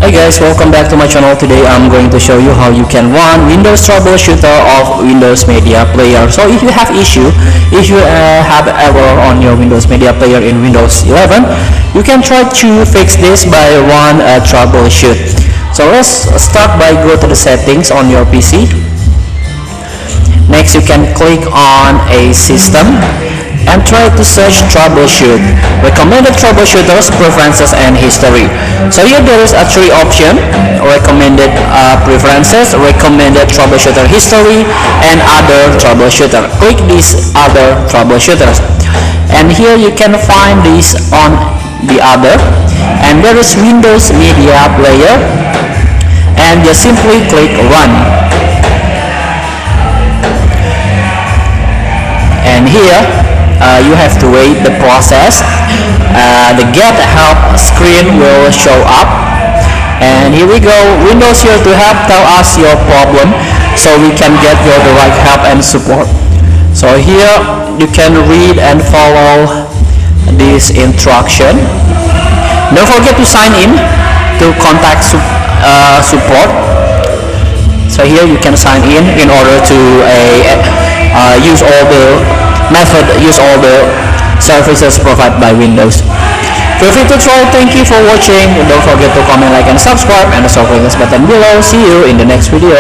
Hi guys, welcome back to my channel. Today I'm going to show you how you can run Windows troubleshooter of Windows Media Player. So if you have have error on your Windows Media Player in Windows 11, you can try to fix this by run a troubleshoot. So let's start by go to the settings on your PC. Next you can click on a system and try to search troubleshoot, recommended troubleshooters, preferences, and history. So here there is a three option: recommended preferences, recommended troubleshooter history, and other troubleshooter. Click these other troubleshooters, and here you can find this on the other, and there is Windows Media Player, and just simply click run. And here you have to wait the process. The get help screen will show up, and here we go. Windows here to help tell us your problem so we can get you the right help and support. So here you can read and follow this instruction. Don't forget to sign in to contact support. So here you can sign in order to use all the services provided by Windows. Feel free to try. Thank you for watching. Don't forget to comment, like, and subscribe, and also click this button below. See you in the next video.